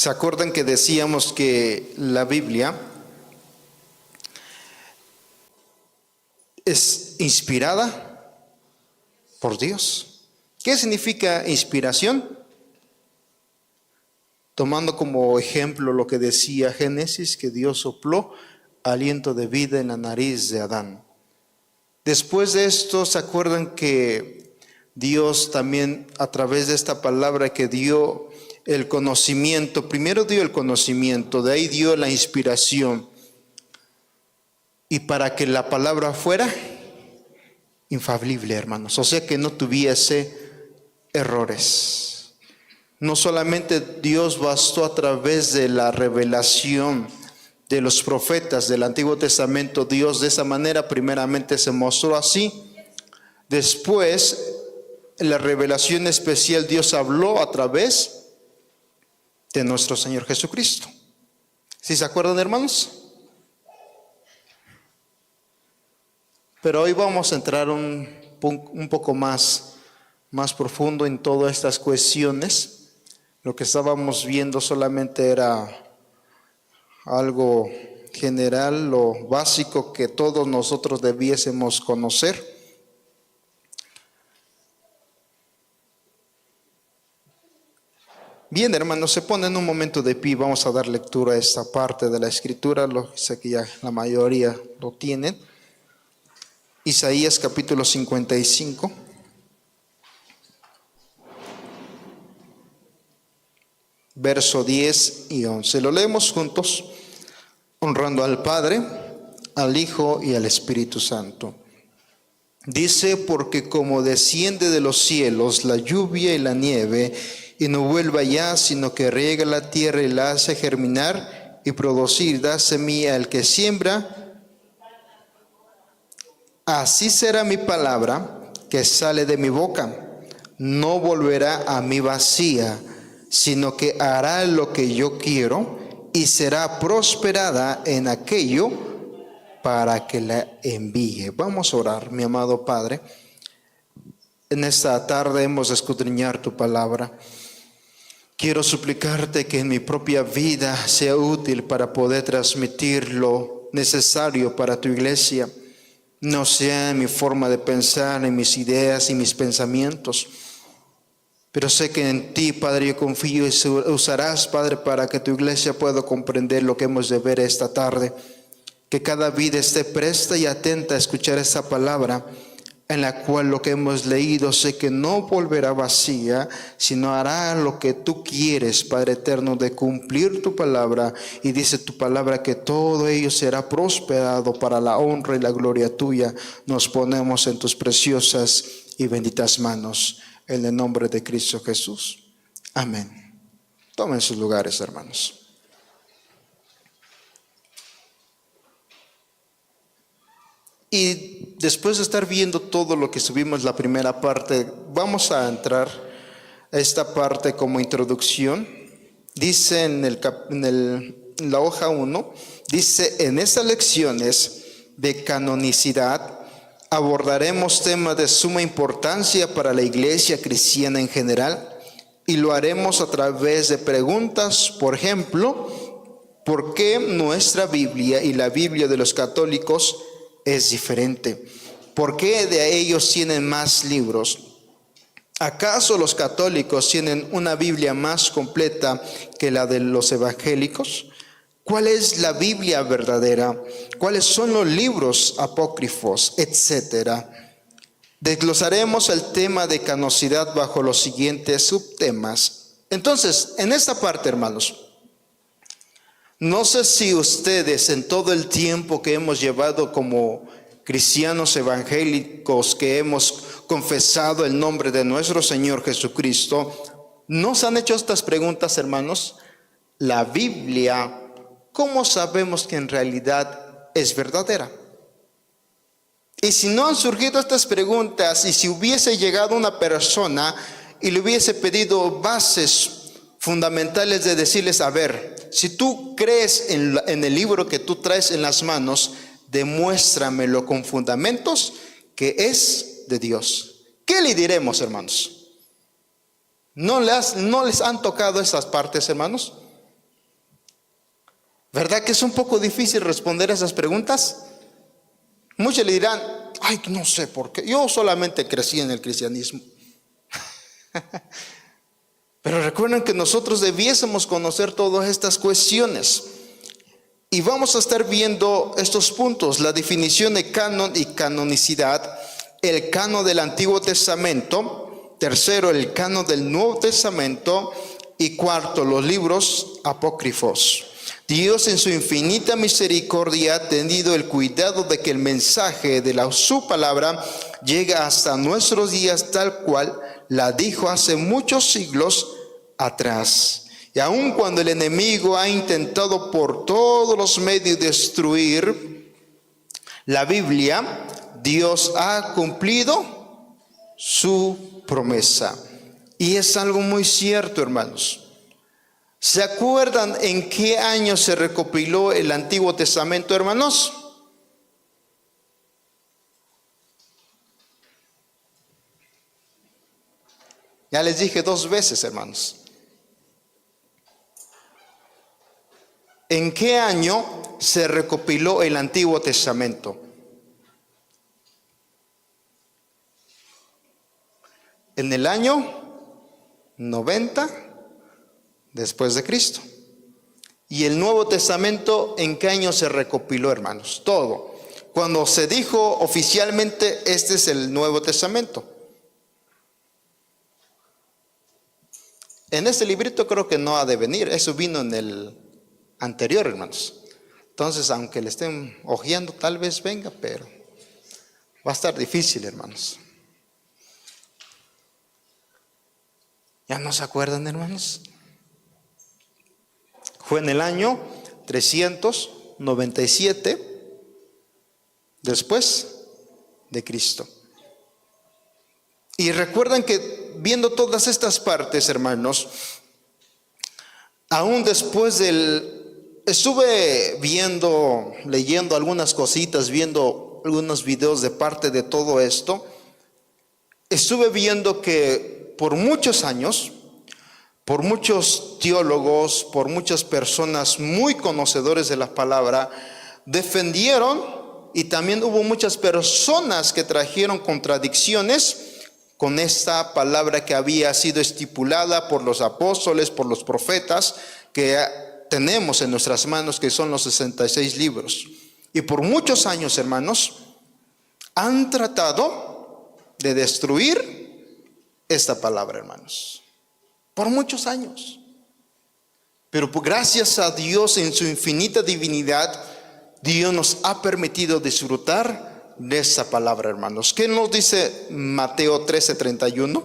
¿Se acuerdan que decíamos que la Biblia es inspirada por Dios? ¿Qué significa inspiración? Tomando como ejemplo lo que decía Génesis, que Dios sopló aliento de vida en la nariz de Adán. Después de esto, ¿se acuerdan que Dios también a través de esta palabra que dio el conocimiento, primero dio el conocimiento, de ahí dio la inspiración, y para que la palabra fuera infalible, hermanos, o sea que no tuviese errores. No solamente Dios bastó a través de la revelación de los profetas del Antiguo Testamento, Dios de esa manera primeramente se mostró así. Después, en la revelación especial, Dios habló a través de nuestro Señor Jesucristo. ¿Sí se acuerdan, hermanos? Pero hoy vamos a entrar un poco más profundo en todas estas cuestiones. Lo que estábamos viendo solamente era algo general, lo básico que todos nosotros debiésemos conocer. Bien, hermanos, se ponen un momento de pie. Vamos a dar lectura a esta parte de la Escritura. Sé que ya la mayoría lo tienen. Isaías capítulo 55. Verso 10 y 11. Lo leemos juntos, honrando al Padre, al Hijo y al Espíritu Santo. Dice: porque como desciende de los cielos la lluvia y la nieve, y no vuelve allá, sino que riega la tierra y la hace germinar y producir, da semilla al que siembra, así será mi palabra que sale de mi boca. No volverá a mí vacía, sino que hará lo que yo quiero y será prosperada en aquello para que la envíe. Vamos a orar, mi amado Padre. En esta tarde hemos de escudriñar tu palabra. Quiero suplicarte que en mi propia vida sea útil para poder transmitir lo necesario para tu iglesia. No sea en mi forma de pensar, en mis ideas y mis pensamientos. Pero sé que en ti, Padre, yo confío y usarás, Padre, para que tu iglesia pueda comprender lo que hemos de ver esta tarde. Que cada vida esté presta y atenta a escuchar esta palabra, en la cual lo que hemos leído sé que no volverá vacía, sino hará lo que tú quieres, Padre eterno, de cumplir tu palabra. Y dice tu palabra que todo ello será prosperado para la honra y la gloria tuya. Nos ponemos en tus preciosas y benditas manos. En el nombre de Cristo Jesús. Amén. Tomen sus lugares, hermanos. Y después de estar viendo todo lo que subimos la primera parte, vamos a entrar a esta parte como introducción. Dice en la hoja 1, dice: en estas lecciones de canonicidad abordaremos temas de suma importancia para la iglesia cristiana en general, y lo haremos a través de preguntas. Por ejemplo, ¿por qué nuestra Biblia y la Biblia de los católicos es diferente? ¿Por qué de ellos tienen más libros? ¿Acaso los católicos tienen una Biblia más completa que la de los evangélicos? ¿Cuál es la Biblia verdadera? ¿Cuáles son los libros apócrifos? Etcétera. Desglosaremos el tema de canonicidad bajo los siguientes subtemas. Entonces, en esta parte, hermanos, no sé si ustedes en todo el tiempo que hemos llevado como cristianos evangélicos, que hemos confesado el nombre de nuestro Señor Jesucristo, ¿nos han hecho estas preguntas, hermanos? La Biblia, ¿cómo sabemos que en realidad es verdadera? Y si no han surgido estas preguntas, y si hubiese llegado una persona y le hubiese pedido bases fundamentales de decirles: a ver, si tú crees en el libro que tú traes en las manos, demuéstramelo con fundamentos que es de Dios, ¿qué le diremos, hermanos? ¿No les han tocado esas partes, hermanos? ¿Verdad que es un poco difícil responder a esas preguntas? Muchos le dirán, ay, no sé por qué, yo solamente crecí en el cristianismo. Pero recuerden que nosotros debiésemos conocer todas estas cuestiones. Y vamos a estar viendo estos puntos: la definición de canon y canonicidad, el canon del Antiguo Testamento, tercero, el canon del Nuevo Testamento, y cuarto, los libros apócrifos. Dios en su infinita misericordia ha tenido el cuidado de que el mensaje de su palabra llegue hasta nuestros días tal cual la dijo hace muchos siglos atrás. Y aun cuando el enemigo ha intentado por todos los medios destruir la Biblia, Dios ha cumplido su promesa. Y es algo muy cierto, hermanos. ¿Se acuerdan en qué año se recopiló el Antiguo Testamento, hermanos? Ya les dije 2 veces, hermanos. ¿En qué año se recopiló el Antiguo Testamento? En el año 90 después de Cristo. ¿Y el Nuevo Testamento en qué año se recopiló, hermanos? Todo. Cuando se dijo oficialmente, este es el Nuevo Testamento. En este librito creo que no ha de venir, eso vino en el anterior, hermanos. Entonces, aunque le estén hojeando, tal vez venga, pero va a estar difícil, hermanos. ¿Ya no se acuerdan, hermanos? Fue en el año 397 después de Cristo. Y recuerdan que viendo todas estas partes, hermanos, aún después estuve viendo, leyendo algunas cositas, viendo algunos videos de parte de todo esto. Estuve viendo que por muchos años, por muchos teólogos, por muchas personas muy conocedores de la palabra, defendieron, y también hubo muchas personas que trajeron contradicciones con esta palabra que había sido estipulada por los apóstoles, por los profetas, que tenemos en nuestras manos, que son los 66 libros. Y por muchos años, hermanos, han tratado de destruir esta palabra, hermanos. Por muchos años. Pero gracias a Dios en su infinita divinidad, Dios nos ha permitido disfrutar de esa palabra, hermanos. ¿Qué nos dice Mateo 13:31?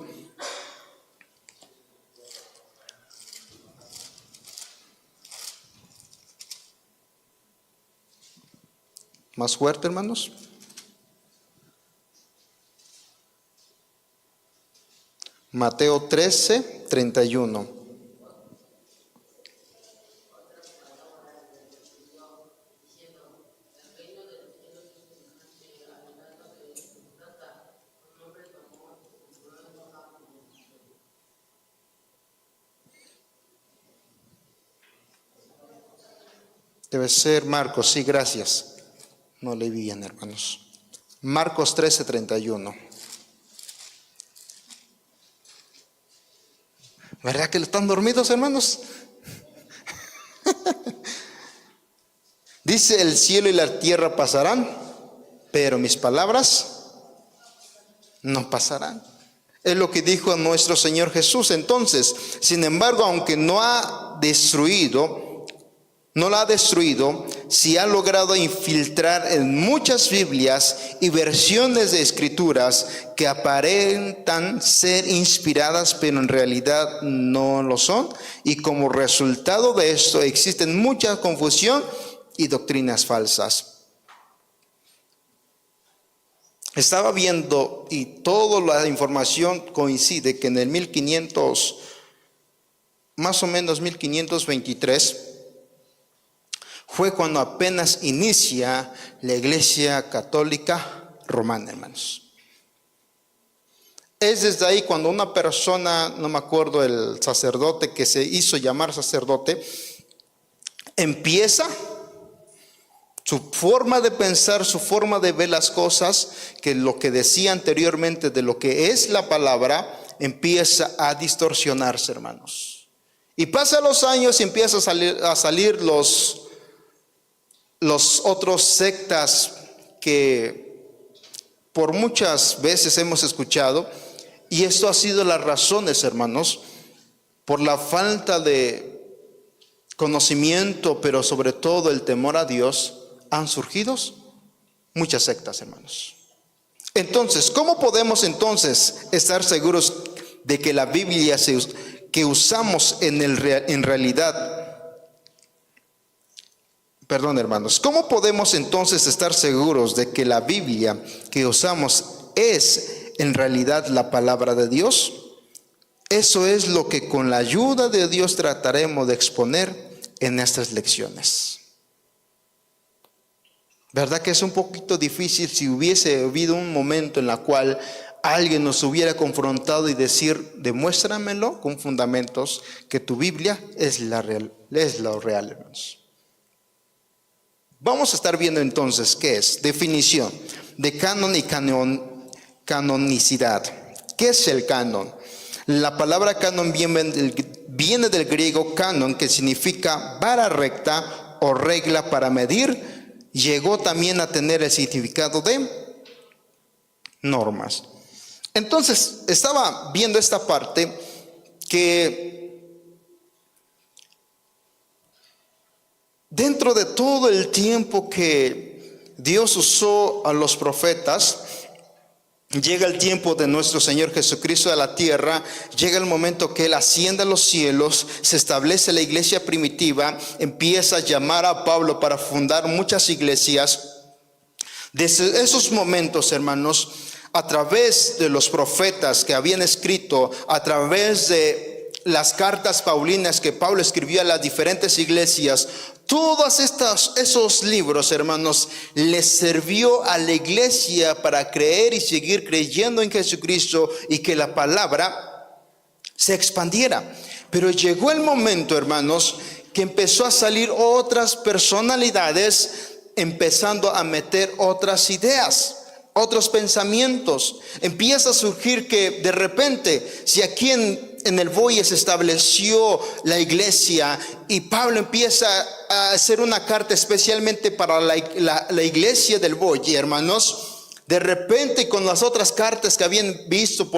Más fuerte, hermanos. Mateo 13:31. Debe ser Marcos, sí, gracias. No leí bien, hermanos. Marcos 13:31. ¿Verdad que están dormidos, hermanos? Dice: el cielo y la tierra pasarán, pero mis palabras no pasarán. Es lo que dijo nuestro Señor Jesús. Entonces, sin embargo, aunque no la ha destruido, sí ha logrado infiltrar en muchas Biblias y versiones de escrituras que aparentan ser inspiradas, pero en realidad no lo son. Y como resultado de esto existen mucha confusión y doctrinas falsas. Estaba viendo, y toda la información coincide, que en el 1500, más o menos 1523, fue cuando apenas inicia la Iglesia Católica Romana, hermanos. Es desde ahí cuando una persona, no me acuerdo el sacerdote que se hizo llamar sacerdote, empieza su forma de pensar, su forma de ver las cosas, que lo que decía anteriormente de lo que es la palabra, empieza a distorsionarse, hermanos. Y pasan los años y empiezan a salir los otros sectas que por muchas veces hemos escuchado. Y esto ha sido las razones, hermanos, por la falta de conocimiento, pero sobre todo el temor a Dios, han surgido muchas sectas, hermanos. Entonces, ¿cómo podemos entonces estar seguros de que la Biblia que usamos en realidad, perdón, hermanos, ¿cómo podemos entonces estar seguros de que la Biblia que usamos es en realidad la palabra de Dios? Eso es lo que con la ayuda de Dios trataremos de exponer en estas lecciones. ¿Verdad que es un poquito difícil si hubiese habido un momento en el cual alguien nos hubiera confrontado y decir, demuéstramelo con fundamentos que tu Biblia es lo real, hermanos? Vamos a estar viendo entonces qué es definición de canon y canonicidad. ¿Qué es el canon? La palabra canon viene del griego canon, que significa vara recta o regla para medir. Llegó también a tener el significado de normas. Entonces, estaba viendo esta parte que dentro de todo el tiempo que Dios usó a los profetas, llega el tiempo de nuestro Señor Jesucristo a la tierra, llega el momento que Él asciende a los cielos, se establece la iglesia primitiva, empieza a llamar a Pablo para fundar muchas iglesias. Desde esos momentos, hermanos, a través de los profetas que habían escrito, a través de las cartas paulinas que Pablo escribió a las diferentes iglesias, todos esos libros, hermanos, les sirvió a la iglesia para creer y seguir creyendo en Jesucristo y que la palabra se expandiera. Pero llegó el momento, hermanos, que empezó a salir otras personalidades, empezando a meter otras ideas, otros pensamientos. Empieza a surgir que de repente, si aquí en el Boye se estableció la iglesia y Pablo empieza a hacer una carta especialmente para la iglesia del Boye, hermanos, de repente con las otras cartas que habían visto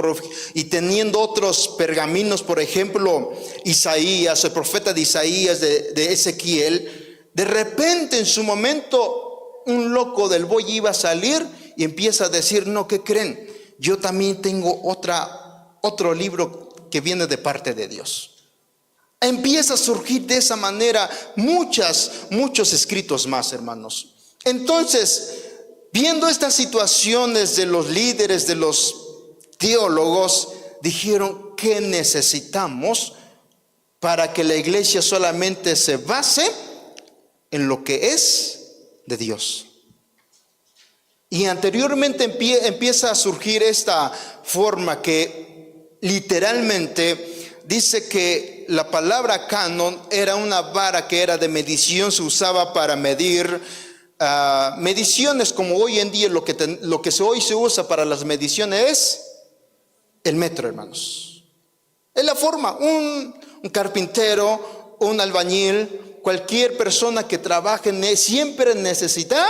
y teniendo otros pergaminos, por ejemplo Isaías, el profeta de Isaías, de Ezequiel, de repente en su momento un loco del Boye iba a salir y empieza a decir, no, ¿qué creen? Yo también tengo otro libro que viene de parte de Dios. Empieza a surgir de esa manera muchos escritos más, hermanos. Entonces, viendo estas situaciones de los líderes, de los teólogos, dijeron, ¿qué necesitamos para que la iglesia solamente se base en lo que es de Dios? Y anteriormente empieza a surgir esta forma que literalmente dice que la palabra canon era una vara que era de medición, se usaba para medir mediciones, como hoy en día lo que hoy se usa para las mediciones es el metro, hermanos. Es la forma, un carpintero, un albañil, cualquier persona que trabaje siempre necesita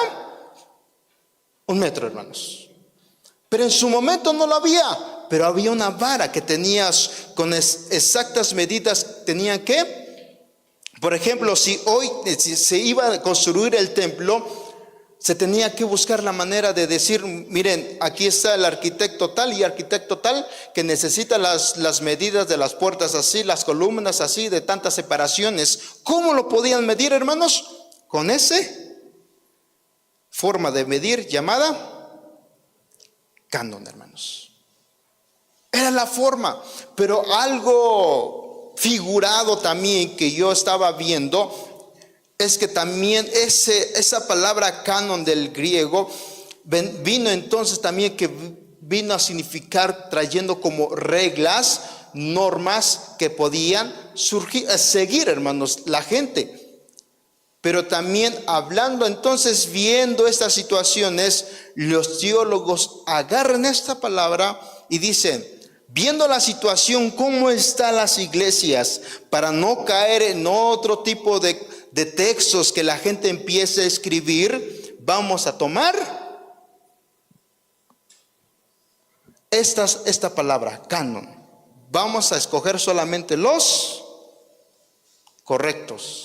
un metro, hermanos. Pero en su momento no lo había, pero había una vara que tenías con exactas medidas. Tenían que, por ejemplo, si hoy se iba a construir el templo, se tenía que buscar la manera de decir, miren, aquí está el arquitecto tal y arquitecto tal que necesita las medidas de las puertas así, las columnas así, de tantas separaciones. ¿Cómo lo podían medir, hermanos? Con ese forma de medir llamada canon, hermanos. Era la forma, pero algo figurado también que yo estaba viendo es que también esa palabra canon del griego vino entonces también que vino a significar trayendo como reglas, normas que podían seguir, hermanos, la gente. Pero también hablando, entonces, viendo estas situaciones, los teólogos agarran esta palabra y dicen, viendo la situación, cómo están las iglesias, para no caer en otro tipo de textos que la gente empiece a escribir, vamos a tomar esta palabra, canon. Vamos a escoger solamente los correctos.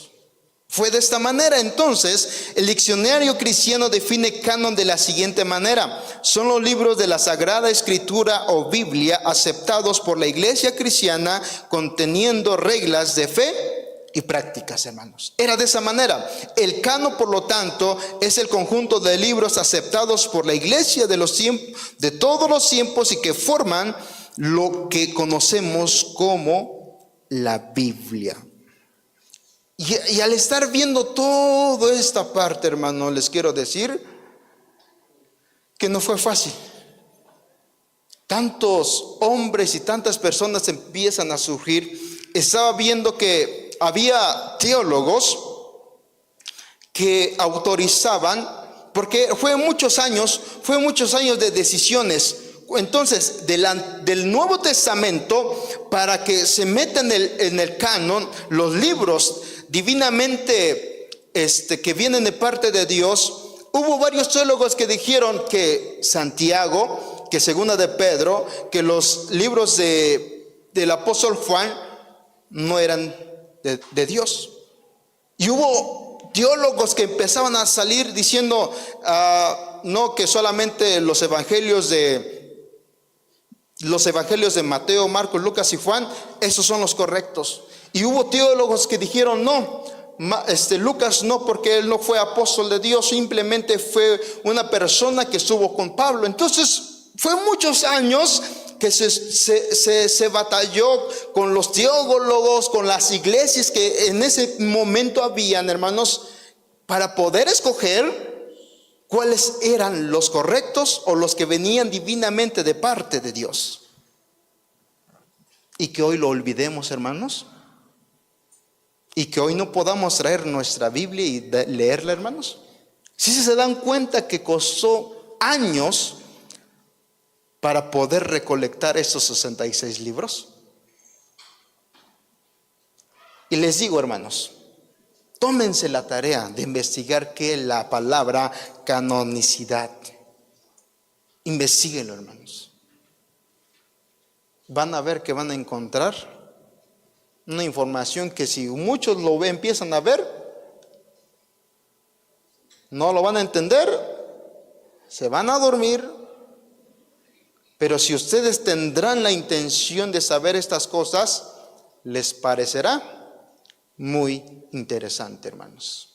Fue de esta manera. Entonces, el diccionario cristiano define canon de la siguiente manera: son los libros de la Sagrada Escritura o Biblia aceptados por la iglesia cristiana, conteniendo reglas de fe y prácticas, hermanos. Era de esa manera. El canon, por lo tanto, es el conjunto de libros aceptados por la iglesia de todos los tiempos y que forman lo que conocemos como la Biblia. Y al estar viendo toda esta parte, hermano, les quiero decir que no fue fácil. Tantos hombres y tantas personas empiezan a surgir. Estaba viendo que había teólogos que autorizaban, porque fue muchos años de decisiones. Entonces, del Nuevo Testamento, para que se meta en el canon, los libros divinamente que vienen de parte de Dios, hubo varios teólogos que dijeron que Santiago, que Segunda de Pedro, que los libros del apóstol Juan no eran de Dios. Y hubo teólogos que empezaban a salir diciendo no, que solamente los evangelios de Mateo, Marcos, Lucas y Juan, esos son los correctos. Y hubo teólogos que dijeron no, Lucas no, porque él no fue apóstol de Dios, simplemente fue una persona que estuvo con Pablo. Entonces fue muchos años que se batalló con los teólogos, con las iglesias que en ese momento habían, hermanos, para poder escoger cuáles eran los correctos o los que venían divinamente de parte de Dios. Y que hoy lo olvidemos, hermanos, y que hoy no podamos traer nuestra Biblia y leerla, hermanos. Si se dan cuenta que costó años para poder recolectar estos 66 libros. Y les digo, hermanos, tómense la tarea de investigar qué es la palabra canonicidad. Investíguenlo, hermanos. Van a ver que van a encontrar una información que, si muchos lo empiezan a ver, no lo van a entender, se van a dormir. Pero si ustedes tendrán la intención de saber estas cosas, les parecerá muy interesante, hermanos.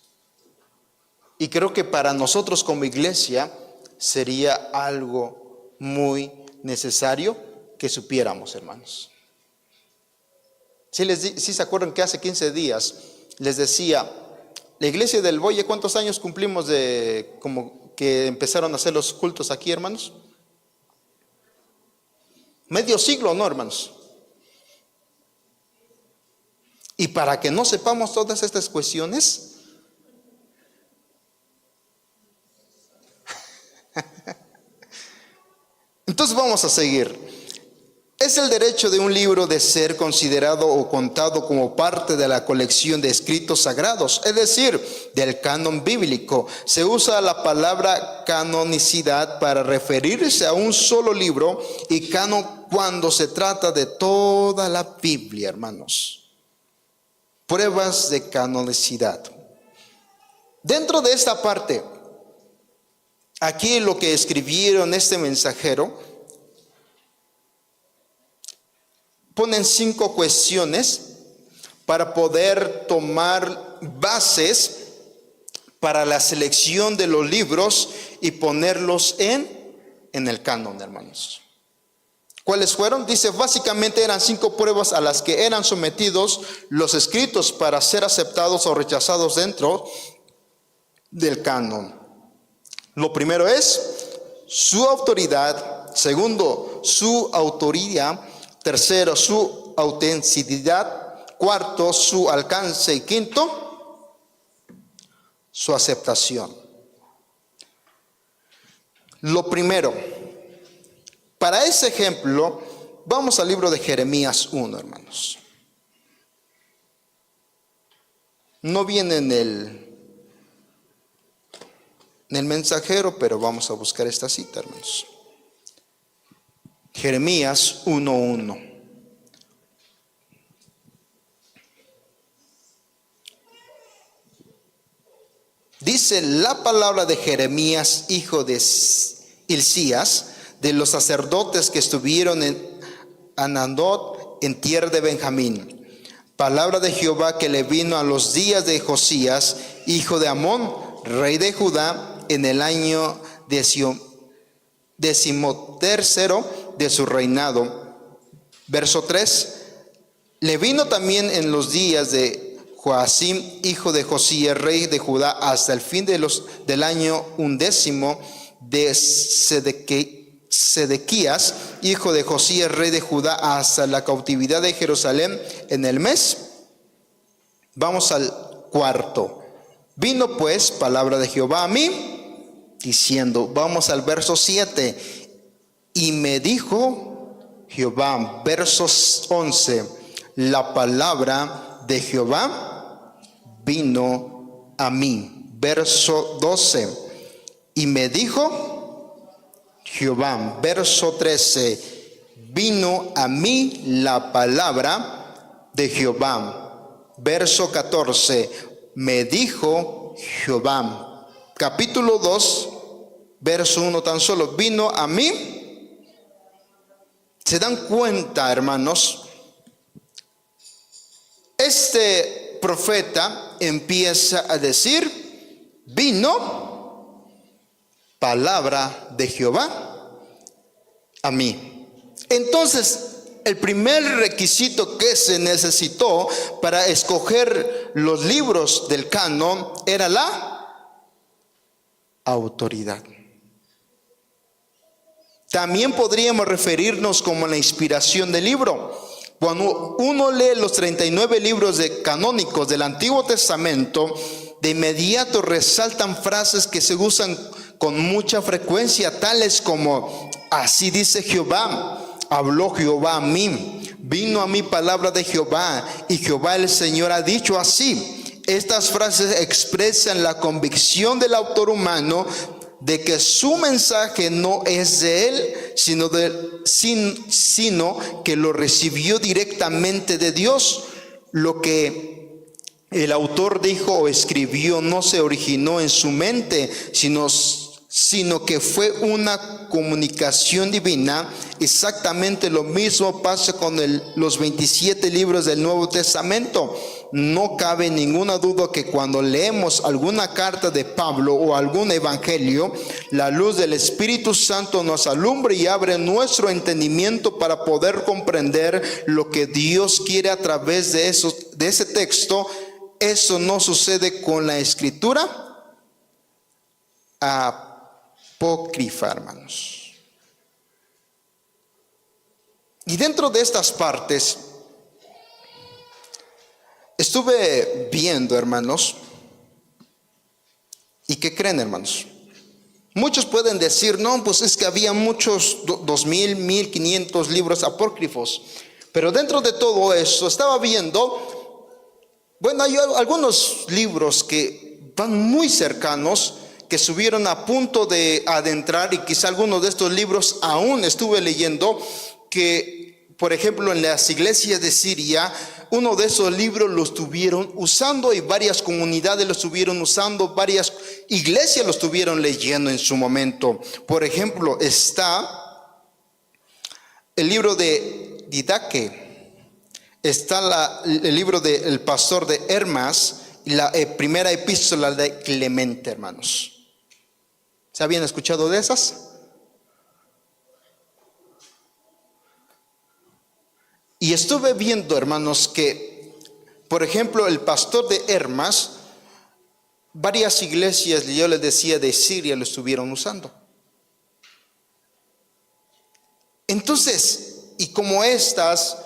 Y creo que para nosotros como iglesia sería algo muy necesario que supiéramos, hermanos. Si se acuerdan que hace 15 días les decía, la iglesia del Boye, ¿cuántos años cumplimos de como que empezaron a hacer los cultos aquí, hermanos? Medio siglo, ¿no, hermanos? Y para que no sepamos todas estas cuestiones, entonces vamos a seguir. Es el derecho de un libro de ser considerado o contado como parte de la colección de escritos sagrados, es decir, del canon bíblico. Se usa la palabra canonicidad para referirse a un solo libro, y canon cuando se trata de toda la Biblia, hermanos. Pruebas de canonicidad. Dentro de esta parte, aquí lo que escribieron este mensajero, ponen 5 cuestiones para poder tomar bases para la selección de los libros y ponerlos en el canon, hermanos. ¿Cuáles fueron? Dice, básicamente eran 5 pruebas a las que eran sometidos los escritos para ser aceptados o rechazados dentro del canon. Lo primero es su autoridad. Segundo, su autoría. Tercero, su autenticidad. Cuarto, su alcance. Y quinto, su aceptación. Lo primero, para ese ejemplo, vamos al libro de Jeremías 1, hermanos. No viene en el mensajero, pero vamos a buscar esta cita, hermanos. Jeremías 1:1. Dice la palabra de Jeremías, hijo de Hilcías, de los sacerdotes que estuvieron en Anandot, en tierra de Benjamín. Palabra de Jehová que le vino a los días de Josías, hijo de Amón, rey de Judá, en el año 13º de su reinado. Verso 3. Le vino también en los días de Joacim, hijo de Josías, rey de Judá, hasta el fin del año 11 de Sedequías, hijo de Josías, rey de Judá, hasta la cautividad de Jerusalén en el mes. Vamos al cuarto. Vino pues palabra de Jehová a mí, diciendo, vamos al verso 7. Y me dijo Jehová, versos 11, la palabra de Jehová vino a mí. Verso 12. Y me dijo Jehová, verso 13, vino a mí la palabra de Jehová. Verso 14, me dijo Jehová. Capítulo 2, verso 1 tan solo, vino a mí. ¿Se dan cuenta, hermanos? Este profeta empieza a decir, vino palabra de Jehová a mí. Entonces, el primer requisito que se necesitó para escoger los libros del canon era la autoridad. También podríamos referirnos como la inspiración del libro. Cuando uno lee los 39 libros canónicos del Antiguo Testamento, de inmediato resaltan frases que se usan con mucha frecuencia, tales como, así dice Jehová, habló Jehová a mí, vino a mí palabra de Jehová, y Jehová el Señor ha dicho así. Estas frases expresan la convicción del autor humano de que su mensaje no es de él, sino que lo recibió directamente de Dios. Lo que el autor dijo o escribió no se originó en su mente, sino que fue una comunicación divina. Exactamente lo mismo pasa con los 27 libros del Nuevo Testamento. No cabe ninguna duda que cuando leemos alguna carta de Pablo o algún evangelio, la luz del Espíritu Santo nos alumbra y abre nuestro entendimiento para poder comprender lo que Dios quiere a través de ese texto. Eso no sucede con la escritura apócrifa, hermanos. Y dentro de estas partes estuve viendo, hermanos, ¿y qué creen, hermanos? Muchos pueden decir, no, pues es que había muchos 2000, 1500 libros apócrifos. Pero dentro de todo eso estaba viendo, bueno, hay algunos libros que van muy cercanos, que estuvieron a punto de adentrar, y quizá algunos de estos libros aún estuve leyendo, que por ejemplo en las iglesias de Siria, uno de esos libros lo estuvieron usando y varias comunidades lo estuvieron usando, varias iglesias lo estuvieron leyendo en su momento. Por ejemplo, está el libro de Didaque, está el libro del pastor de Hermas y la primera epístola de Clemente, hermanos. ¿Se habían escuchado de esas? Y estuve viendo, hermanos, que, por ejemplo, el pastor de Hermas, varias iglesias, yo les decía, de Siria lo estuvieron usando. Entonces, y como estas,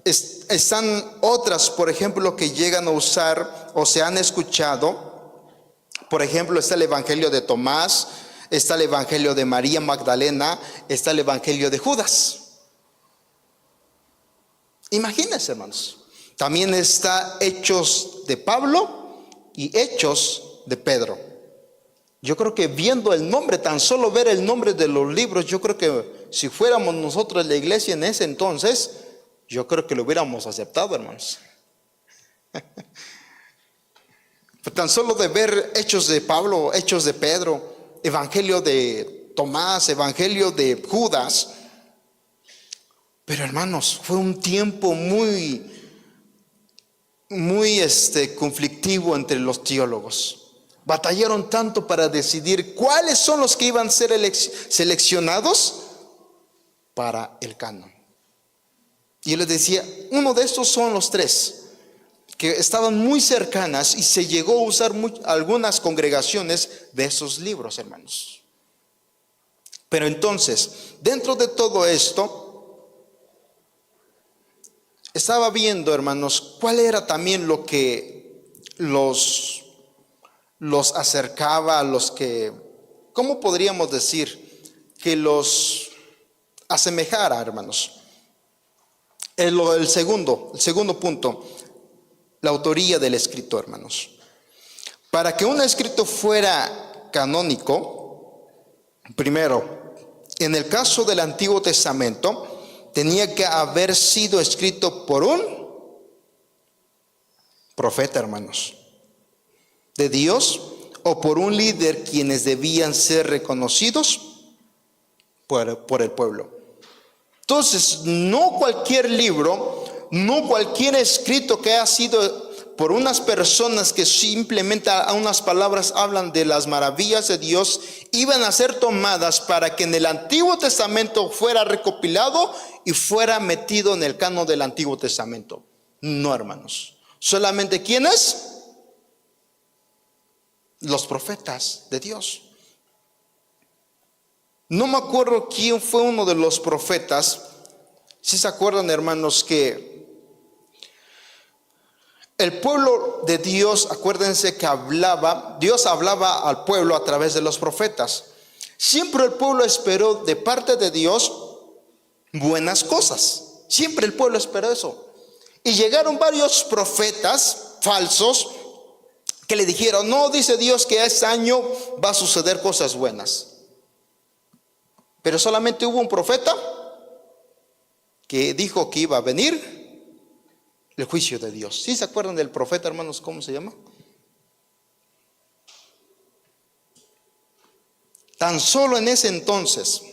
están otras, por ejemplo, que llegan a usar o se han escuchado. Por ejemplo, está el Evangelio de Tomás, está el Evangelio de María Magdalena, está el Evangelio de Judas. Imagínense, hermanos. También está Hechos de Pablo y Hechos de Pedro. Yo creo que viendo el nombre, tan solo ver el nombre de los libros, yo creo que si fuéramos nosotros la iglesia en ese entonces, yo creo que lo hubiéramos aceptado, hermanos. Tan solo de ver Hechos de Pablo, Hechos de Pedro, Evangelio de Tomás, Evangelio de Judas. Pero hermanos, fue un tiempo muy conflictivo entre los teólogos. Batallaron tanto para decidir cuáles son los que iban a ser seleccionados para el canon. Y yo les decía, uno de estos son los tres que estaban muy cercanas, y se llegó a usar algunas congregaciones de esos libros, hermanos. Pero entonces, dentro de todo esto, estaba viendo, hermanos, cuál era también lo que los acercaba a los que, ¿cómo podríamos decir? Que los asemejara, hermanos. El segundo punto, la autoría del escrito, hermanos. Para que un escrito fuera canónico, primero, en el caso del Antiguo Testamento, tenía que haber sido escrito por un profeta, hermanos, de Dios, o por un líder, quienes debían ser reconocidos por el pueblo. Entonces, no cualquier libro, no cualquier escrito que haya sido por unas personas que simplemente a unas palabras hablan de las maravillas de Dios, iban a ser tomadas para que en el Antiguo Testamento fuera recopilado y fuera metido en el canon del Antiguo Testamento. No, hermanos. Solamente ¿quiénes? Los profetas de Dios. No me acuerdo quién fue uno de los profetas. Si se acuerdan, hermanos, que el pueblo de Dios, acuérdense que Dios hablaba al pueblo a través de los profetas. Siempre el pueblo esperó de parte de Dios buenas cosas. Siempre el pueblo esperó eso. Y llegaron varios profetas falsos que le dijeron, no, dice Dios que este año va a suceder cosas buenas. Pero solamente hubo un profeta que dijo que iba a venir el juicio de Dios. ¿Sí se acuerdan del profeta, hermanos? ¿Cómo se llama? Tan solo en ese entonces,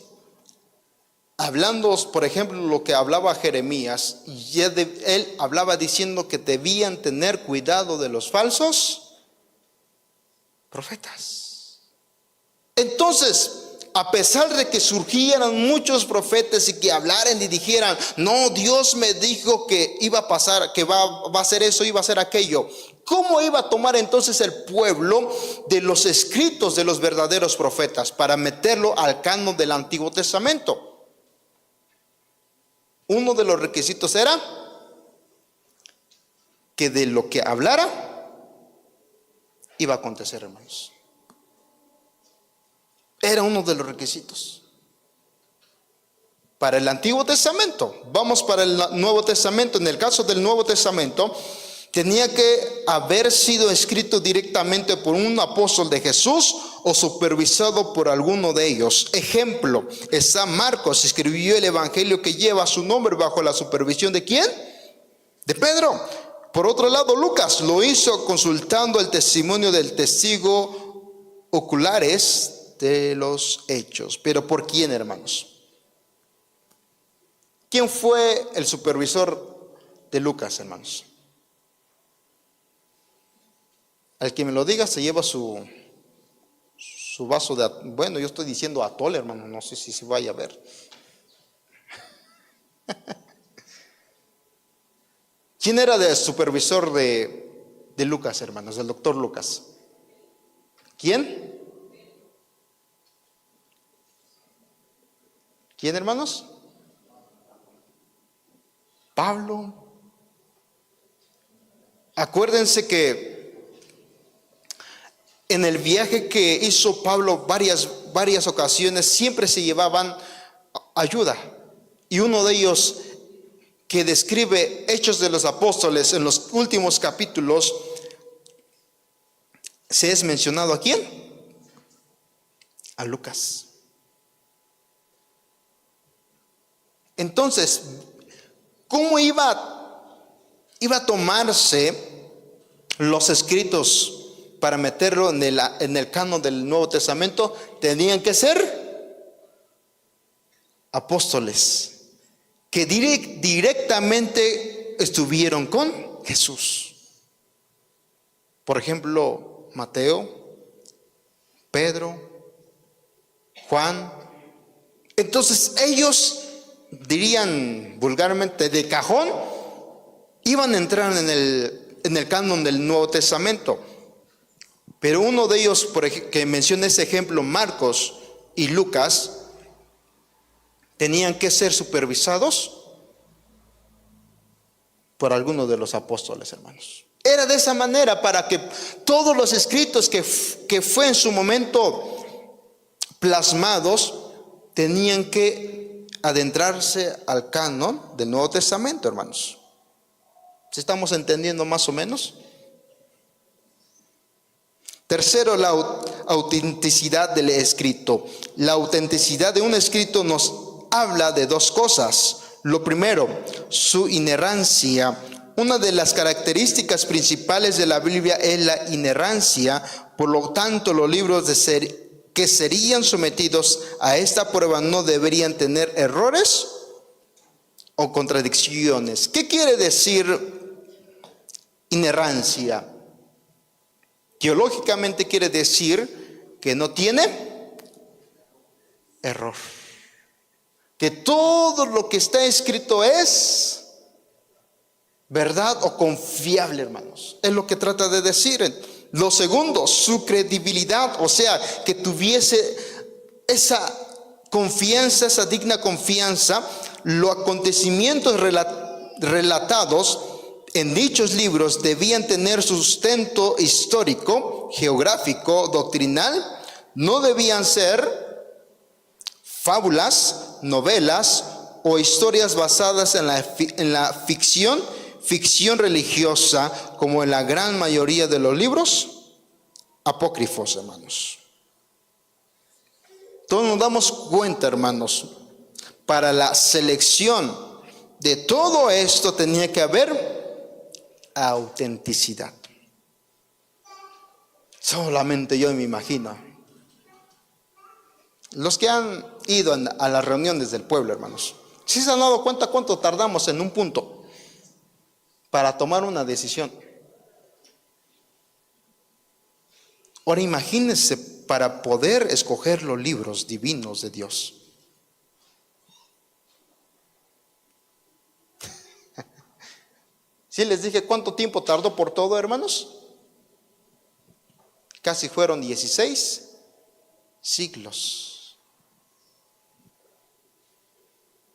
hablando, por ejemplo, lo que hablaba Jeremías, él hablaba diciendo que debían tener cuidado de los falsos profetas. Entonces, a pesar de que surgieran muchos profetas y que hablaran y dijeran, no, Dios me dijo que iba a pasar, que va a hacer eso, iba a hacer aquello, ¿cómo iba a tomar entonces el pueblo de los escritos de los verdaderos profetas para meterlo al canon del Antiguo Testamento? Uno de los requisitos era que de lo que hablara iba a acontecer, hermanos. Era uno de los requisitos. Para el Antiguo Testamento, vamos para el Nuevo Testamento. En el caso del Nuevo Testamento, tenía que haber sido escrito directamente por un apóstol de Jesús o supervisado por alguno de ellos. Ejemplo, está Marcos, escribió el evangelio que lleva su nombre bajo la supervisión ¿de quién? De Pedro. Por otro lado, Lucas lo hizo consultando el testimonio del testigo oculares de los hechos. ¿Pero por quién, hermanos? ¿Quién fue el supervisor de Lucas, hermanos? Al que me lo diga se lleva su vaso de, bueno, yo estoy diciendo atole, hermano, no sé si se vaya a ver. ¿Quién era el supervisor de Lucas, hermanos, del doctor Lucas? ¿Quién? ¿Quién, hermanos? Pablo. Acuérdense que En el viaje que hizo Pablo varias ocasiones siempre se llevaban ayuda. Y uno de ellos que describe Hechos de los Apóstoles en los últimos capítulos, se es mencionado ¿a quién? A Lucas. Entonces, ¿cómo iba a tomarse los escritos para meterlo en el canon del Nuevo Testamento? Tenían que ser apóstoles que directamente estuvieron con Jesús. Por ejemplo, Mateo, Pedro, Juan. Entonces ellos, dirían vulgarmente, de cajón, iban a entrar en el canon del Nuevo Testamento. Pero uno de ellos, que menciona ese ejemplo, Marcos y Lucas, tenían que ser supervisados por alguno de los apóstoles, hermanos. Era de esa manera para que todos los escritos que fue en su momento plasmados tenían que adentrarse al canon del Nuevo Testamento, hermanos. ¿Sí estamos entendiendo más o menos? Tercero, la autenticidad del escrito. La autenticidad de un escrito nos habla de dos cosas. Lo primero, su inerrancia. Una de las características principales de la Biblia es la inerrancia. Por lo tanto, los libros que serían sometidos a esta prueba no deberían tener errores o contradicciones. ¿Qué quiere decir inerrancia? Teológicamente quiere decir que no tiene error. Que todo lo que está escrito es verdad o confiable, hermanos. Es lo que trata de decir. Lo segundo, su credibilidad, o sea, que tuviese esa confianza, esa digna confianza. Los acontecimientos relatados en dichos libros debían tener sustento histórico, geográfico, doctrinal. No debían ser fábulas, novelas o historias basadas en la ficción religiosa, como en la gran mayoría de los libros apócrifos, hermanos. Entonces nos damos cuenta, hermanos, para la selección de todo esto tenía que haber autenticidad. Solamente yo me imagino. Los que han ido a las reuniones del pueblo, hermanos, ¿sí se han dado cuenta cuánto tardamos en un punto para tomar una decisión? Ahora imagínense para poder escoger los libros divinos de Dios. ¿Sí les dije cuánto tiempo tardó por todo, hermanos? Casi fueron 16 siglos.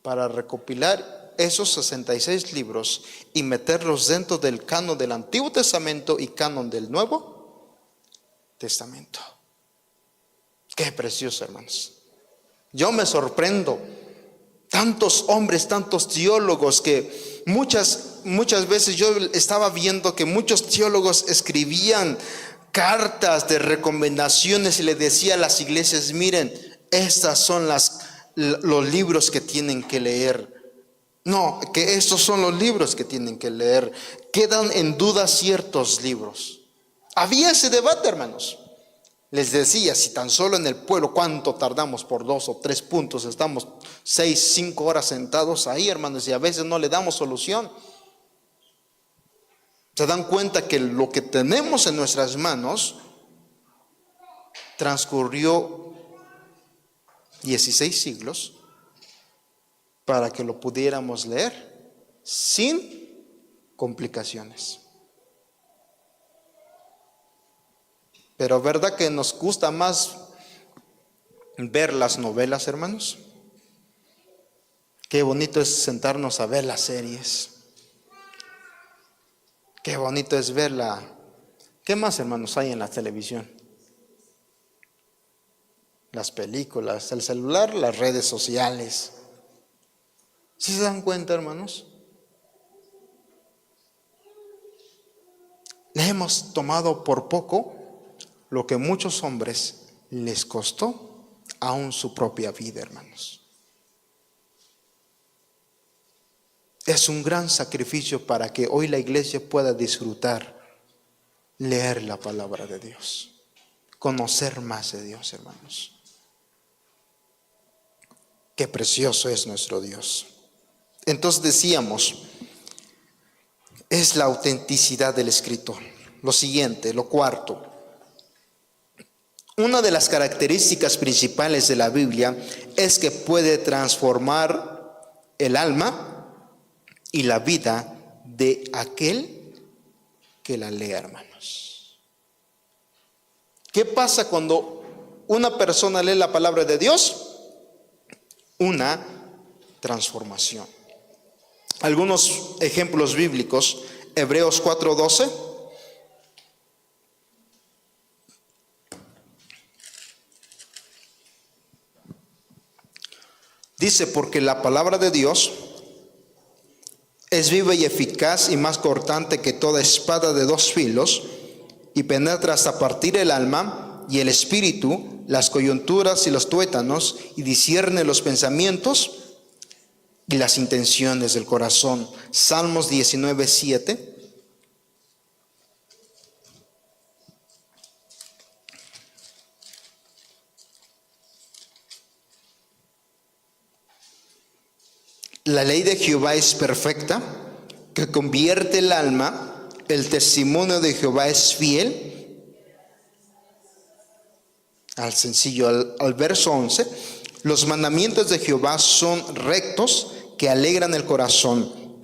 Para recopilar esos 66 libros y meterlos dentro del canon del Antiguo Testamento y canon del Nuevo Testamento. Qué precioso, hermanos. Yo me sorprendo. Tantos hombres, tantos teólogos que muchas veces yo estaba viendo que muchos teólogos escribían cartas de recomendaciones y le decía a las iglesias: miren, estas son los libros que tienen que leer. No, que estos son los libros que tienen que leer. Quedan en duda ciertos libros. Había ese debate, hermanos. Les decía, si tan solo en el pueblo, ¿cuánto tardamos por 2 o 3 puntos? Estamos 6, 5 horas sentados ahí, hermanos, y a veces no le damos solución. Se dan cuenta que lo que tenemos en nuestras manos transcurrió 16 siglos para que lo pudiéramos leer sin complicaciones. Pero ¿verdad que nos gusta más ver las novelas, hermanos? Qué bonito es sentarnos a ver las series. Qué bonito es verla. ¿Qué más, hermanos, hay en la televisión? las películas, el celular, las redes sociales. ¿Sí se dan cuenta, hermanos? Le hemos tomado por poco lo que muchos hombres les costó aún su propia vida, hermanos. Es un gran sacrificio para que hoy la iglesia pueda disfrutar, leer la palabra de Dios, conocer más de Dios, hermanos. Qué precioso es nuestro Dios. Entonces decíamos, es la autenticidad del escritor. Lo siguiente, lo cuarto. Una de las características principales de la Biblia es que puede transformar el alma y la vida de aquel que la lea, hermanos. ¿Qué pasa cuando una persona lee la palabra de Dios? Una transformación. Algunos ejemplos bíblicos: Hebreos 4:12. Dice, porque la palabra de Dios es viva y eficaz y más cortante que toda espada de dos filos, y penetra hasta partir el alma y el espíritu, las coyunturas y los tuétanos, y discierne los pensamientos y las intenciones del corazón. Salmos 19:7. La ley de Jehová es perfecta, que convierte el alma. El testimonio de Jehová es fiel. Al sencillo, al verso 11. Los mandamientos de Jehová son rectos, que alegran el corazón.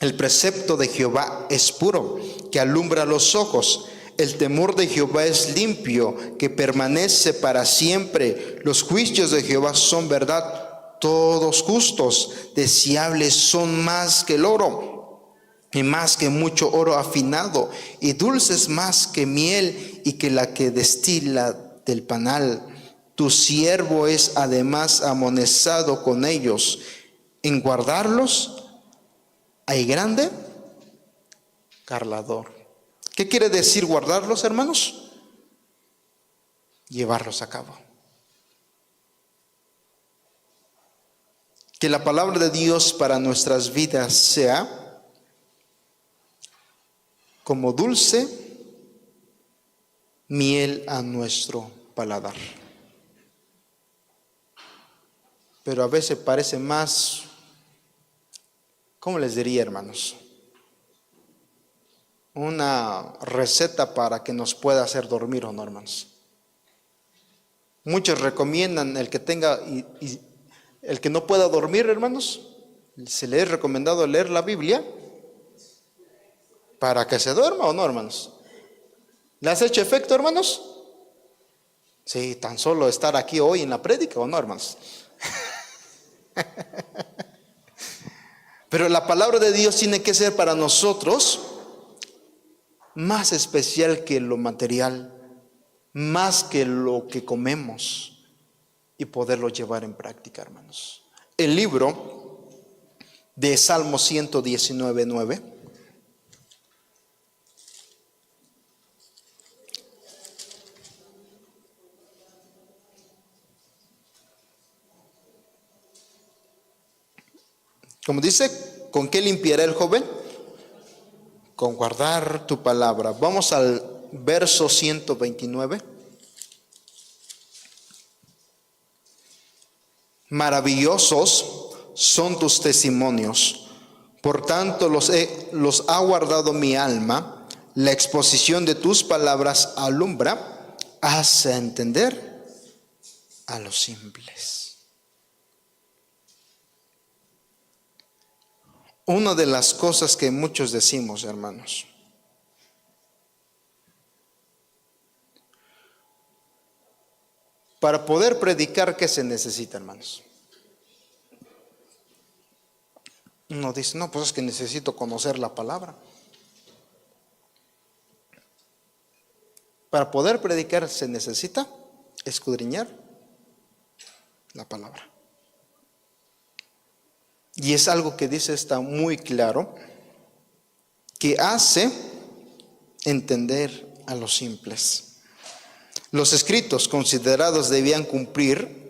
El precepto de Jehová es puro, que alumbra los ojos. El temor de Jehová es limpio, que permanece para siempre. Los juicios de Jehová son verdad, todos justos. Deseables son más que el oro, y más que mucho oro afinado, y dulces más que miel, y que la que destila del panal. Tu siervo es además amonestado con ellos. En guardarlos hay grande galardón. ¿Qué quiere decir guardarlos, hermanos? Llevarlos a cabo. Que la palabra de Dios para nuestras vidas sea como dulce miel a nuestro paladar. Pero a veces parece más, ¿cómo les diría, hermanos? Una receta para que nos pueda hacer dormir, ¿o no, hermanos? Muchos recomiendan el que tenga y el que no pueda dormir, hermanos, se le es recomendado leer la Biblia para que se duerma, ¿o no, hermanos? ¿Le has hecho efecto, hermanos? Sí, tan solo estar aquí hoy en la prédica, ¿o no, hermanos? Pero la palabra de Dios tiene que ser para nosotros más especial que lo material, más que lo que comemos, y poderlo llevar en práctica, hermanos. El libro de Salmo 119:9. Como dice, ¿con qué limpiará el joven? Con guardar tu palabra. Vamos al verso 129. Maravillosos son tus testimonios, por tanto los ha guardado mi alma. La exposición de tus palabras alumbra, hace entender a los simples. Una de las cosas que muchos decimos, hermanos, para poder predicar, ¿qué se necesita, hermanos? Uno dice, no, pues es que necesito conocer la palabra. Para poder predicar se necesita escudriñar la palabra. Y es algo que dice, está muy claro, que hace entender a los simples. Los escritos considerados debían cumplir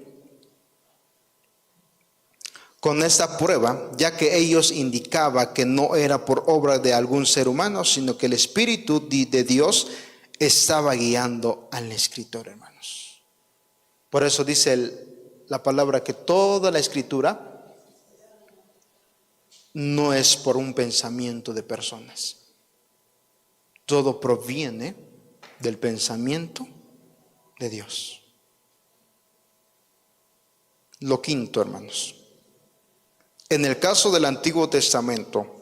con esta prueba, ya que ellos indicaban que no era por obra de algún ser humano, sino que el Espíritu de Dios estaba guiando al escritor, hermanos. Por eso dice la palabra que toda la escritura no es por un pensamiento de personas. Todo proviene del pensamiento de Dios. Lo quinto, hermanos. En el caso del Antiguo Testamento,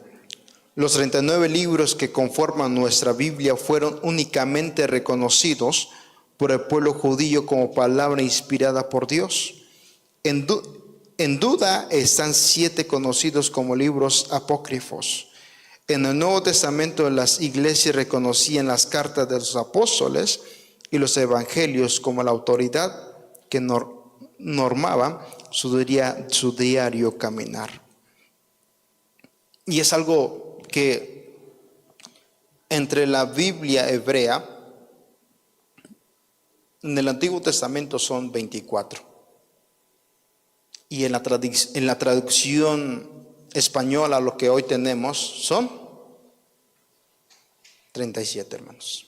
los 39 libros que conforman nuestra Biblia fueron únicamente reconocidos por el pueblo judío como palabra inspirada por Dios. En duda están 7 conocidos como libros apócrifos. En el Nuevo Testamento las iglesias reconocían las cartas de los apóstoles y los evangelios como la autoridad que normaba su diario caminar. Y es algo que entre la Biblia hebrea, en el Antiguo Testamento son 24. Y en la traducción española, lo que hoy tenemos, son 37, hermanos.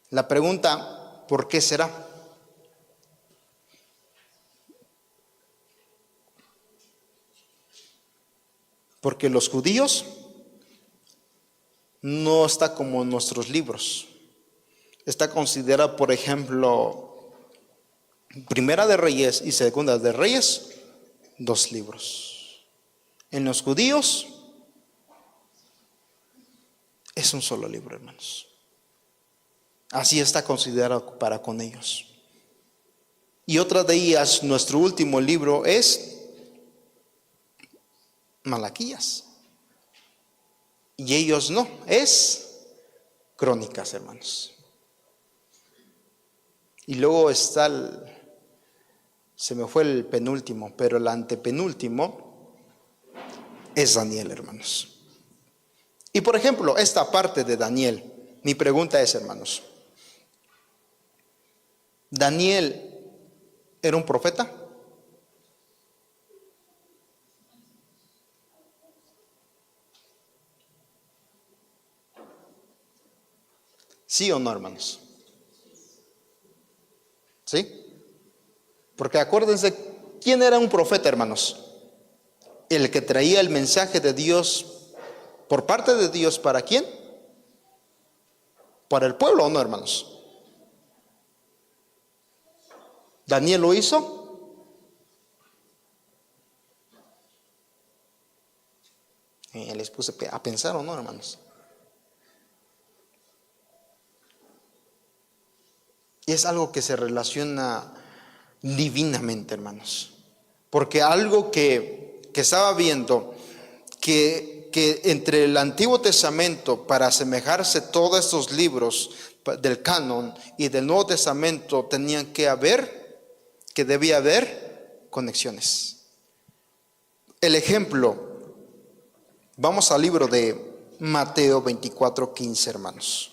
La pregunta, ¿por qué será? Porque los judíos no está como nuestros libros. Está considerada, por ejemplo, Primera de Reyes y Segunda de Reyes, 2 libros. En los judíos es un solo libro, hermanos. Así está considerado para con ellos. Y otra de ellas, nuestro último libro es Malaquías. Y ellos no, es Crónicas, hermanos. Y luego está se me fue el penúltimo, pero el antepenúltimo es Daniel, hermanos. Y por ejemplo, esta parte de Daniel, mi pregunta es, hermanos, ¿Daniel era un profeta? ¿Sí o no, hermanos? ¿Sí? Porque acuérdense, ¿quién era un profeta, hermanos? El que traía el mensaje de Dios por parte de Dios, ¿para quién? ¿Para el pueblo o no, hermanos? ¿Daniel lo hizo? Les puse a pensar o no, hermanos. Y es algo que se relaciona divinamente, hermanos. Porque algo que estaba viendo, que entre el Antiguo Testamento, para asemejarse todos estos libros del canon y del Nuevo Testamento, debía haber conexiones. El ejemplo, vamos al libro de Mateo 24:15, hermanos.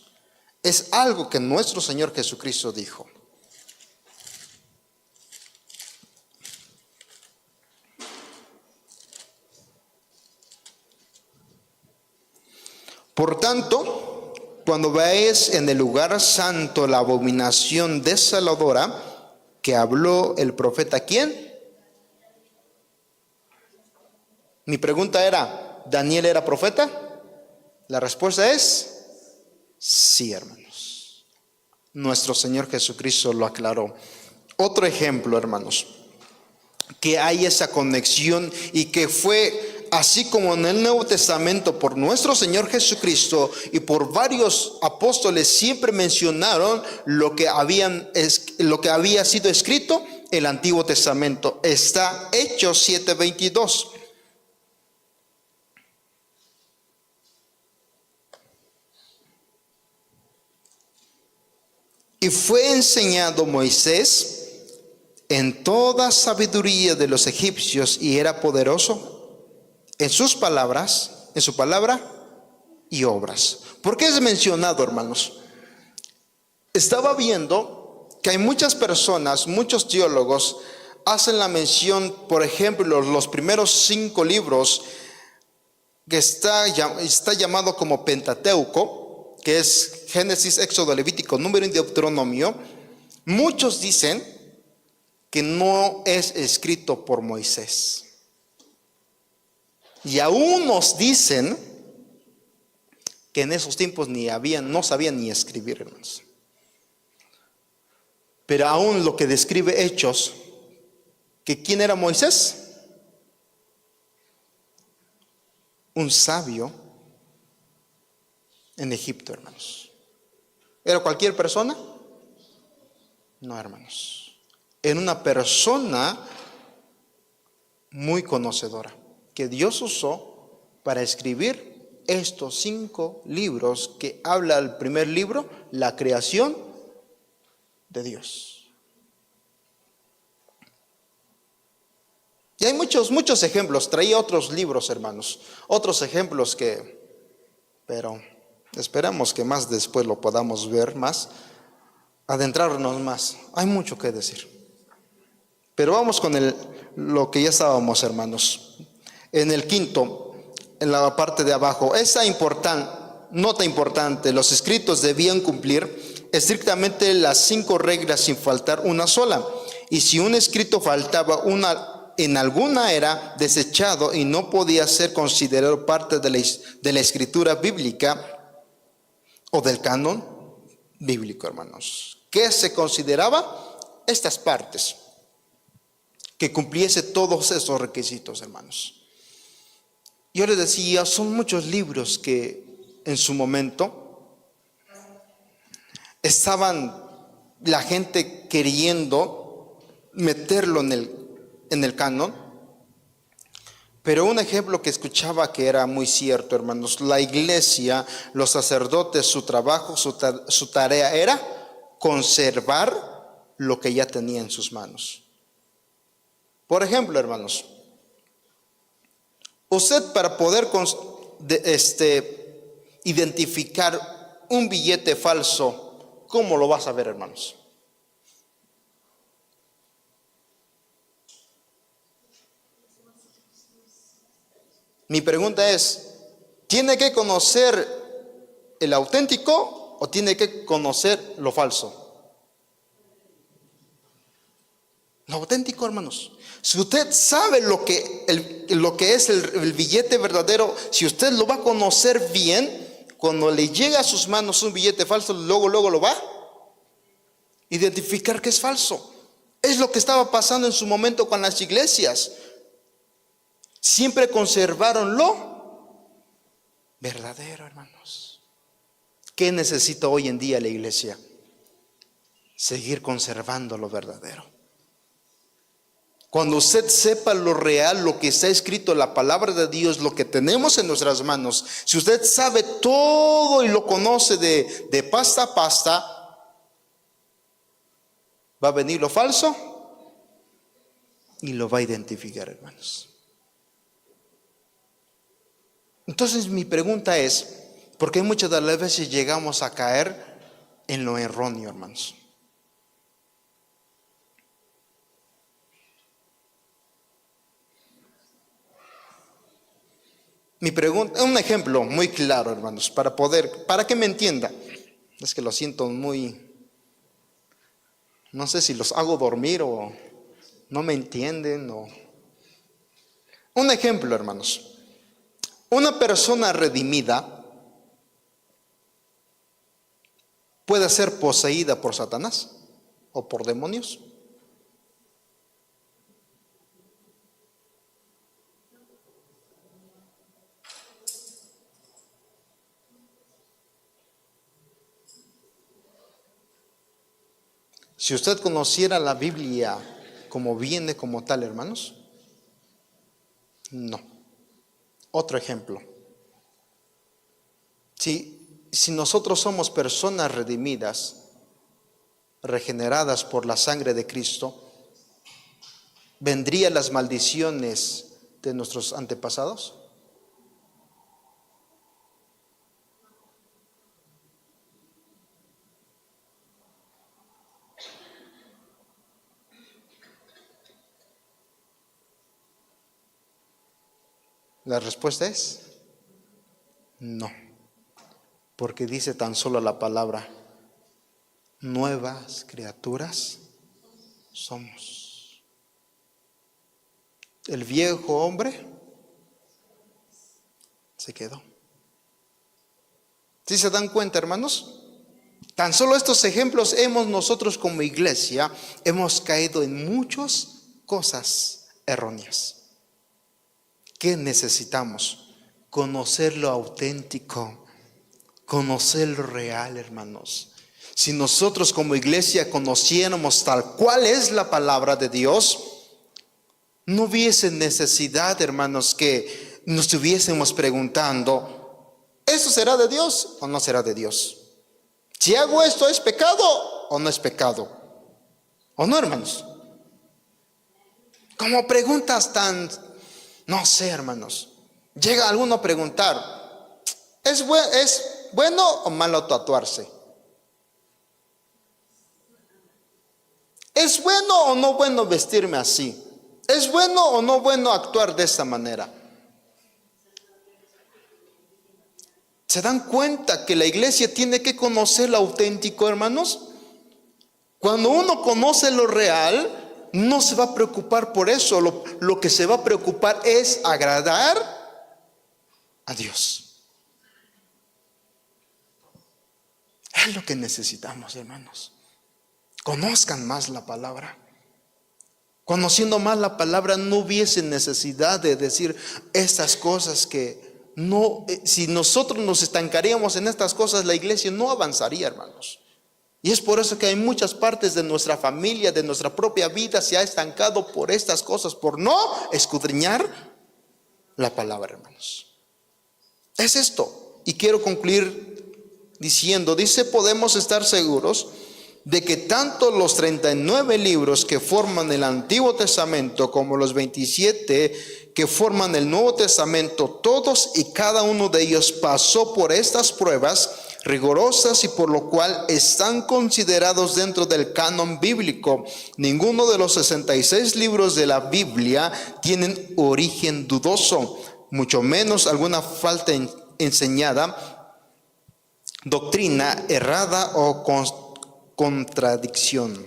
Es algo que nuestro Señor Jesucristo dijo. Por tanto, cuando veáis en el lugar santo la abominación desoladora que habló el profeta, ¿quién? Mi pregunta era, ¿Daniel era profeta? La respuesta es sí, hermanos. Nuestro Señor Jesucristo lo aclaró. Otro ejemplo, hermanos, que hay esa conexión y que fue así como en el Nuevo Testamento por nuestro Señor Jesucristo y por varios apóstoles siempre mencionaron lo que había sido escrito en el Antiguo Testamento. Está Hechos 7:22. Y fue enseñado Moisés en toda sabiduría de los egipcios y era poderoso en sus palabras, en su palabra y obras. ¿Por qué es mencionado, hermanos? Estaba viendo que hay muchas personas, muchos teólogos, hacen la mención, por ejemplo, los primeros 5 libros que está llamado como Pentateuco, que es Génesis, Éxodo, Levítico, Número y Deuteronomio. Muchos dicen que no es escrito por Moisés. Y aún nos dicen que en esos tiempos no sabían ni escribir, hermanos. Pero aún lo que describe Hechos, que ¿quién era Moisés? Un sabio en Egipto, hermanos. ¿Era cualquier persona? No, hermanos. Era una persona muy conocedora que Dios usó para escribir estos 5 libros que habla el primer libro, la creación de Dios. Y hay muchos ejemplos. Traía otros libros, hermanos, otros ejemplos pero esperamos que más después lo podamos ver más, adentrarnos más. Hay mucho que decir. Pero vamos con lo que ya estábamos, hermanos. En el quinto, en la parte de abajo, nota importante, los escritos debían cumplir estrictamente las 5 reglas sin faltar una sola. Y si un escrito faltaba en alguna era desechado y no podía ser considerado parte de la escritura bíblica o del canon bíblico, hermanos. ¿Qué se consideraba? Estas partes, que cumpliese todos esos requisitos, hermanos. Yo les decía, son muchos libros que en su momento estaban la gente queriendo meterlo en el canon, pero un ejemplo que escuchaba que era muy cierto, hermanos, la iglesia, los sacerdotes, su trabajo, su tarea era conservar lo que ya tenía en sus manos. Por ejemplo, hermanos, usted para poder identificar un billete falso, ¿cómo lo va a saber, hermanos? Mi pregunta es, ¿tiene que conocer el auténtico o tiene que conocer lo falso? Lo auténtico, hermanos. Si usted sabe lo que es el billete verdadero, si usted lo va a conocer bien, cuando le llegue a sus manos un billete falso, luego lo va a identificar que es falso. Es lo que estaba pasando en su momento con las iglesias. Siempre conservaron lo verdadero, hermanos. ¿Qué necesita hoy en día la iglesia? Seguir conservando lo verdadero. Cuando usted sepa lo real, lo que está escrito, la palabra de Dios, lo que tenemos en nuestras manos, si usted sabe todo y lo conoce de pasta a pasta, va a venir lo falso y lo va a identificar, hermanos. Entonces mi pregunta es, ¿por qué muchas de las veces llegamos a caer en lo erróneo, hermanos? Mi pregunta, un ejemplo muy claro, hermanos, para que me entienda. Es que lo siento no sé si los hago dormir o no me entienden Un ejemplo, hermanos. Una persona redimida puede ser poseída por Satanás o por demonios. Si usted conociera la Biblia como viene como tal, hermanos, no. Otro ejemplo. Si nosotros somos personas redimidas, regeneradas por la sangre de Cristo, ¿vendrían las maldiciones de nuestros antepasados? La respuesta es no, porque dice tan solo la palabra: nuevas criaturas somos. El viejo hombre se quedó. ¿Sí se dan cuenta, hermanos? Tan solo estos ejemplos nosotros como iglesia hemos caído en muchas cosas erróneas. ¿Qué necesitamos? Conocer lo auténtico, conocer lo real, hermanos. Si nosotros como iglesia conociéramos tal cual es la palabra de Dios, no hubiese necesidad, hermanos, que nos estuviésemos preguntando: ¿esto será de Dios o no será de Dios? Si hago esto, ¿es pecado o no es pecado? ¿O no, hermanos? Como preguntas tan, no sé, hermanos. Llega alguno a preguntar: ¿es bueno o malo tatuarse? ¿Es bueno o no bueno vestirme así? ¿Es bueno o no bueno actuar de esta manera? ¿Se dan cuenta que la iglesia tiene que conocer lo auténtico, hermanos? Cuando uno conoce lo real, no se va a preocupar por eso. Lo que se va a preocupar es agradar a Dios. Es lo que necesitamos, hermanos. Conozcan más la palabra. Conociendo más la palabra, no hubiese necesidad de decir estas cosas que no. Si nosotros nos estancaríamos en estas cosas, la iglesia no avanzaría, hermanos. Y es por eso que hay muchas partes de nuestra familia, de nuestra propia vida, se ha estancado por estas cosas, por no escudriñar la palabra, hermanos. Es esto. Y quiero concluir dice: podemos estar seguros de que tanto los 39 libros que forman el Antiguo Testamento como los 27 que forman el Nuevo Testamento, todos y cada uno de ellos pasó por estas pruebas rigurosas y por lo cual están considerados dentro del canon bíblico. Ninguno de los 66 libros de la Biblia tienen origen dudoso, mucho menos alguna falta enseñada, doctrina errada o contradicción.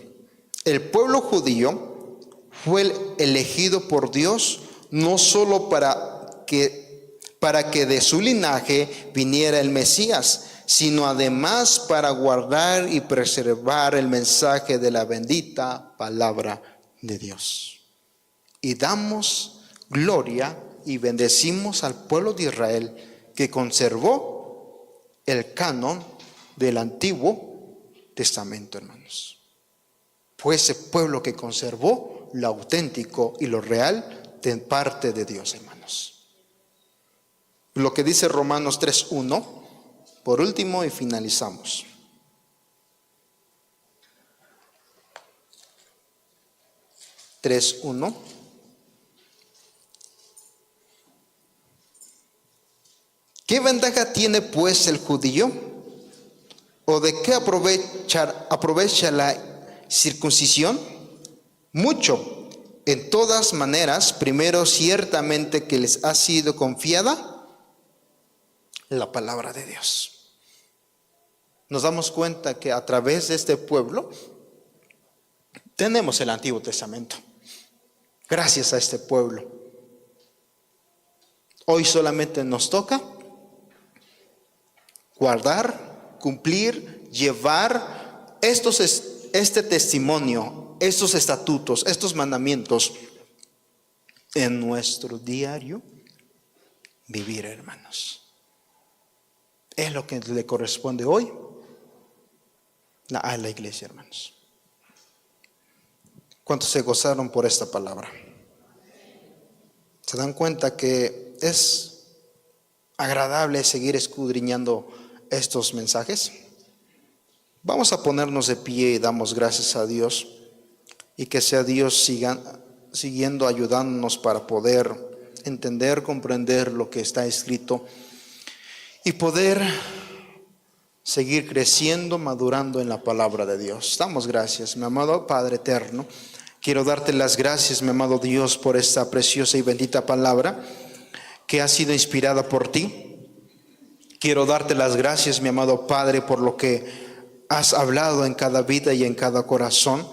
El pueblo judío fue elegido por Dios no solo para que de su linaje viniera el Mesías, sino además para guardar y preservar el mensaje de la bendita palabra de Dios. Y damos gloria y bendecimos al pueblo de Israel que conservó el canon del Antiguo Testamento, hermanos. Fue ese pueblo que conservó lo auténtico y lo real de parte de Dios, hermanos. Lo que dice Romanos 3:1, por último, y finalizamos. ¿Qué ventaja tiene pues el judío? ¿O de qué aprovecha la circuncisión? Mucho. En todas maneras, primero ciertamente que les ha sido confiada la palabra de Dios. Nos damos cuenta que a través de este pueblo tenemos el Antiguo Testamento. Gracias a este pueblo. Hoy solamente nos toca guardar, cumplir, llevar este testimonio, estos estatutos, estos mandamientos en nuestro diario vivir, hermanos. Es lo que le corresponde hoy a la iglesia, hermanos. ¿Cuántos se gozaron por esta palabra? ¿Se dan cuenta que es agradable seguir escudriñando estos mensajes? Vamos a ponernos de pie y damos gracias a Dios, y que sea Dios siguiendo ayudándonos para poder entender, comprender lo que está escrito y poder seguir creciendo, madurando en la palabra de Dios. Damos gracias, mi amado Padre eterno. Quiero darte las gracias, mi amado Dios, por esta preciosa y bendita palabra que ha sido inspirada por ti. Quiero darte las gracias, mi amado Padre, por lo que has hablado en cada vida y en cada corazón.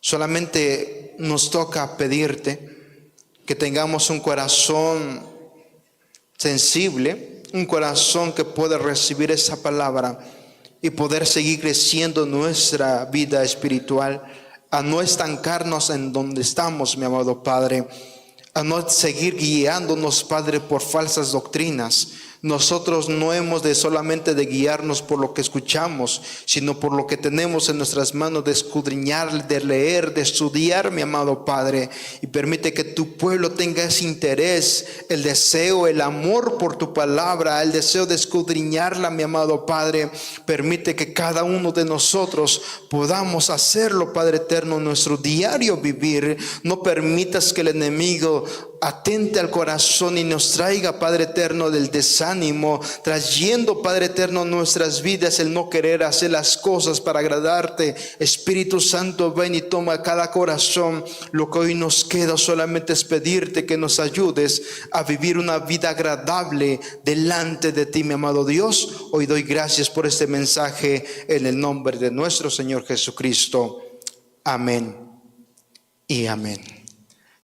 Solamente nos toca pedirte que tengamos un corazón sensible, un corazón que pueda recibir esa palabra y poder seguir creciendo nuestra vida espiritual, a no estancarnos en donde estamos, mi amado Padre, a no seguir guiándonos, Padre, por falsas doctrinas. Nosotros no hemos de solamente de guiarnos por lo que escuchamos, sino por lo que tenemos en nuestras manos, de escudriñar, de leer, de estudiar, mi amado Padre. Y permite que tu pueblo tenga ese interés, el deseo, el amor por tu palabra, el deseo de escudriñarla, mi amado Padre. Permite que cada uno de nosotros podamos hacerlo, Padre eterno, en nuestro diario vivir. No permitas que el enemigo atente al corazón y nos traiga, Padre eterno, del desánimo, trayendo, Padre eterno, nuestras vidas el no querer hacer las cosas para agradarte. Espíritu Santo, ven y toma cada corazón. Lo que hoy nos queda solamente es pedirte que nos ayudes a vivir una vida agradable delante de ti, mi amado Dios. Hoy doy gracias por este mensaje en el nombre de nuestro Señor Jesucristo. Amén y amén.